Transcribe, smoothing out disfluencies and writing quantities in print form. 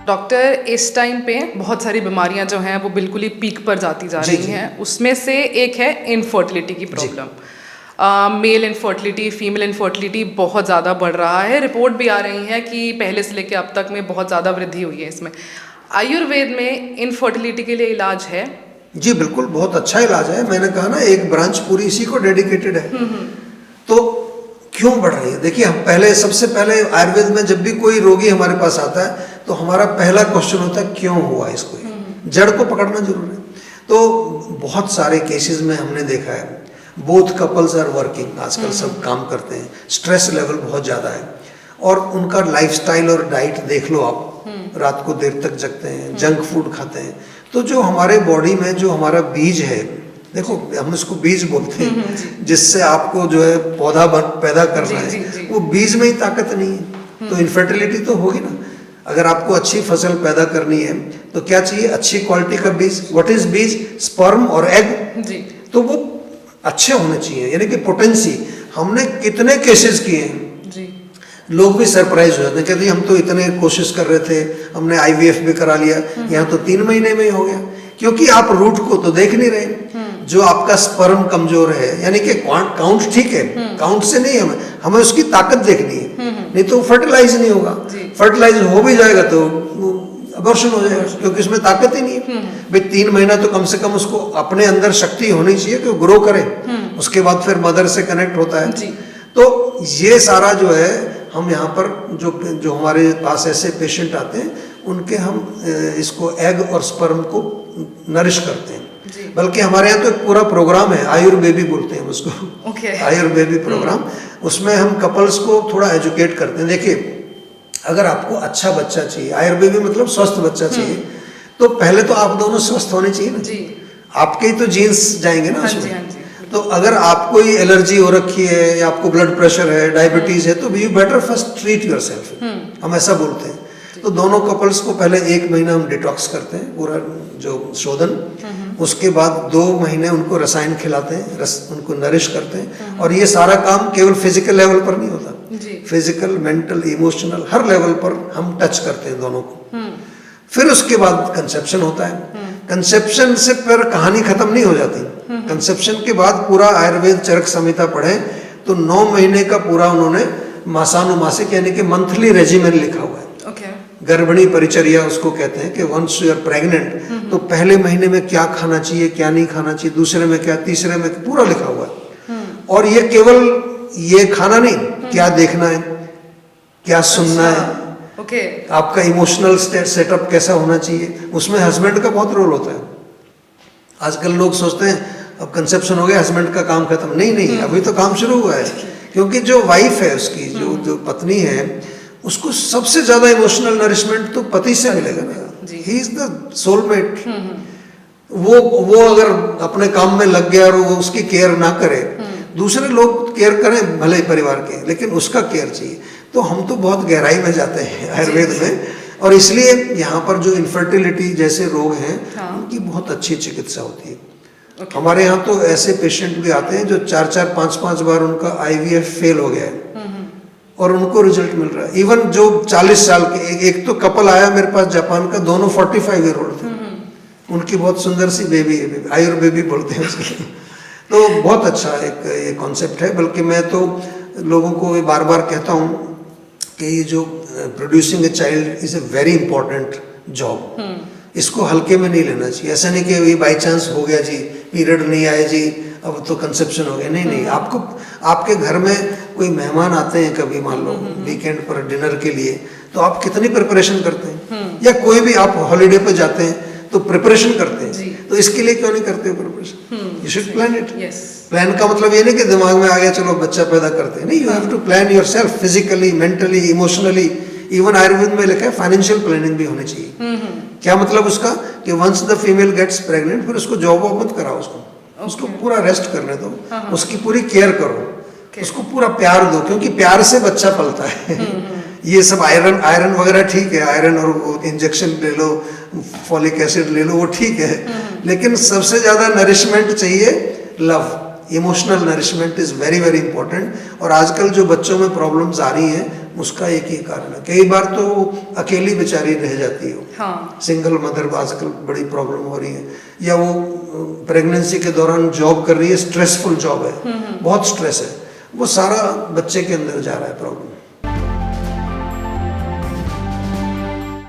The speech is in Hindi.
डॉक्टर इस टाइम पे बहुत सारी बीमारियां जो हैं वो बिल्कुल ही पीक पर जाती जा रही हैं। उसमें से एक है इनफर्टिलिटी की problem. Male infertility, female infertility बहुत ज़्यादा बढ़ रहा है। रिपोर्ट भी आ रही है कि पहले से लेकर अब तक में बहुत ज़्यादा वृद्धि हुई है इसमें। आयुर्वेद में इनफर्टिलिटी के लिए इलाज है? जी बिल्कुल, बहुत अच्छा इलाज है। मैंने कहा ना, एक ब्रांच पूरी इसी को डेडिकेटेड है। तो क्यों बढ़ रही है? देखिए, हम पहले, सबसे पहले आयुर्वेद में जब भी कोई रोगी हमारे पास आता है तो हमारा पहला क्वेश्चन होता है क्यों हुआ इसको। जड़ को पकड़ना जरूरी है। तो बहुत सारे केसेस में हमने देखा है, बोथ कपल्स आर वर्किंग, आजकल सब काम करते हैं, स्ट्रेस लेवल बहुत ज़्यादा है, और उनका लाइफस्टाइल और डाइट देख लो आप, रात को देर तक जगते हैं, जंक फूड खाते हैं। तो जो हमारे बॉडी में जो हमारा बीज है, देखो हम इसको बीज बोलते हैं, जिससे आपको जो है पौधा पैदा करना है, वो बीज में ही ताकत नहीं है। तो इनफर्टिलिटी तो होगी ना। अगर आपको अच्छी फसल पैदा करनी है तो क्या चाहिए? अच्छी क्वालिटी का बीज। व्हाट इज बीज? स्पर्म और एग। तो वो अच्छे होने चाहिए, यानी कि पोटेंसी। हमने कितने केसेस किए हैं, लोग भी सरप्राइज हो जाते हैं, कहते हैं हम तो इतने कोशिश कर रहे थे, हमने आईवीएफ भी करा लिया, यहाँ तो 3 महीने में ही हो गया। क्योंकि आप रूट को तो देख नहीं रहे। जो आपका स्पर्म कमजोर है, यानी कि काउंट ठीक है, काउंट से नहीं, हमें उसकी ताकत देखनी है, नहीं तो फर्टिलाइज नहीं होगा। फर्टिलाइज हो भी जाएगा तो अबॉर्शन हो जाएगा, क्योंकि उसमें ताकत ही नहीं है। भाई 3 महीना तो कम से कम उसको अपने अंदर शक्ति होनी चाहिए कि वो ग्रो करे, उसके बाद फिर मदर से कनेक्ट होता है। तो ये सारा जो है, हम यहाँ पर जो हमारे पास ऐसे पेशेंट आते हैं, उनके हम इसको एग और स्पर्म को नरिश करते हैं। बल्कि हमारे यहाँ तो एक पूरा प्रोग्राम है, आयुर्वेदी बोलते हैं उसको, आयुर्वेदी प्रोग्राम। उसमें हम कपल्स को थोड़ा एजुकेट करते हैं। देखिए, अगर आपको अच्छा बच्चा चाहिए, आयुर्वेदी मतलब स्वस्थ बच्चा चाहिए, तो पहले तो आप दोनों स्वस्थ होने चाहिए ना। आपके ही तो जीन्स जाएंगे ना उसमें। तो अगर आपको ये एलर्जी हो रखी है, या आपको ब्लड प्रेशर है, डायबिटीज है, तो you better first treat yourself, हम ऐसा बोलते हैं। तो दोनों कपल्स को पहले 1 महीना हम डिटॉक्स करते हैं, पूरा जो शोधन। उसके बाद 2 महीने उनको रसायन खिलाते हैं, उनको नरिश करते हैं। और ये सारा काम केवल फिजिकल लेवल पर नहीं होता, फिजिकल, मेंटल, इमोशनल, हर लेवल पर हम टच करते हैं दोनों को। फिर उसके बाद कंसेप्शन होता है। कंसेप्शन से फिर कहानी खत्म नहीं हो जाती। कंसेप्शन के बाद पूरा आयुर्वेद चरक संहिता पढ़े तो 9 महीने का पूरा उन्होंने मासानुमासिक, यानी कि मंथली रेजिमेन लिखा हुआ है। गर्भिणी परिचर्या उसको कहते हैं, कि वंस यू आर प्रेग्नेंट तो पहले महीने में क्या खाना चाहिए, क्या नहीं खाना चाहिए, दूसरे में क्या, तीसरे में, पूरा लिखा हुआ है। और ये केवल ये खाना नहीं, क्या देखना है, क्या सुनना है, आपका इमोशनल सेटअप कैसा होना चाहिए, उसमें हस्बैंड का बहुत रोल होता है। आजकल लोग सोचते हैं अब कंसेप्शन हो गया, हस्बैंड का काम खत्म। नहीं, अभी तो काम शुरू हुआ है। क्योंकि जो वाइफ है उसकी, जो पत्नी है, उसको सबसे ज्यादा इमोशनल नरिशमेंट तो पति से मिलेगा ना। He is the soulmate. वो अगर अपने काम में लग गया और वो उसकी केयर ना करे, दूसरे लोग केयर करें भले परिवार के, लेकिन उसका केयर चाहिए। तो हम तो बहुत गहराई में जाते हैं आयुर्वेद में, और इसलिए यहाँ पर जो इनफर्टिलिटी जैसे रोग हैं, उनकी बहुत अच्छी चिकित्सा होती है। हमारे यहाँ तो ऐसे पेशेंट भी आते हैं जो 4-4, 5-5 बार उनका आईवीएफ फेल हो गया है, और उनको रिजल्ट मिल रहा है। इवन जो 40 साल के, एक तो कपल आया मेरे पास जापान का, दोनों 45 ईयर ओल्ड थे, उनकी बहुत सुंदर सी बेबी है, आयुर्वेदी बोलते हैं उसकी। तो बहुत अच्छा एक ये कॉन्सेप्ट है। बल्कि मैं तो लोगों को बार बार कहता हूँ कि ये जो producing a child is a very important job. इसको हल्के में नहीं लेना चाहिए। ऐसा नहीं कि ये बाई चांस हो गया जी, पीरियड नहीं आए जी, अब तो कंसेप्शन हो गया। नहीं, आपको, आपके घर में कोई मेहमान आते हैं कभी, मान लो वीकेंड पर डिनर के लिए, तो आप कितनी प्रिपरेशन करते हैं? या कोई भी आप हॉलीडे पे जाते हैं तो प्रिपरेशन करते हैं। तो इसके लिए क्यों नहीं करते preparation? You should plan it. Plan का मतलब ये नहीं कि दिमाग में आ गया चलो बच्चा पैदा करते हैं। नहीं, you have to plan yourself, physically, mentally, emotionally. Even Ayurveda में लिखा है फाइनेंशियल प्लानिंग भी होनी चाहिए। क्या मतलब उसका? कि once the female gets pregnant, फिर उसको जॉब वॉब मत कराओ, उसको पूरा रेस्ट करने दो, उसकी पूरी केयर करो, उसको पूरा प्यार दो, क्योंकि प्यार से बच्चा पलता है। ये सब आयरन वगैरह ठीक है, आयरन और इंजेक्शन ले लो, फॉलिक एसिड ले लो, वो ठीक है, लेकिन सबसे ज्यादा नरिशमेंट चाहिए love. Emotional nourishment is very very important. और आजकल जो बच्चों में प्रॉब्लम्स आ रही हैं उसका एक ही कारण है। कई बार तो अकेली बेचारी रह जाती है, हाँ सिंगल मदर आजकल बड़ी प्रॉब्लम हो रही है, या वो प्रेगनेंसी के दौरान जॉब कर रही है, स्ट्रेसफुल जॉब है, बहुत स्ट्रेस है, वो सारा बच्चे के अंदर जा रहा है प्रॉब्लम।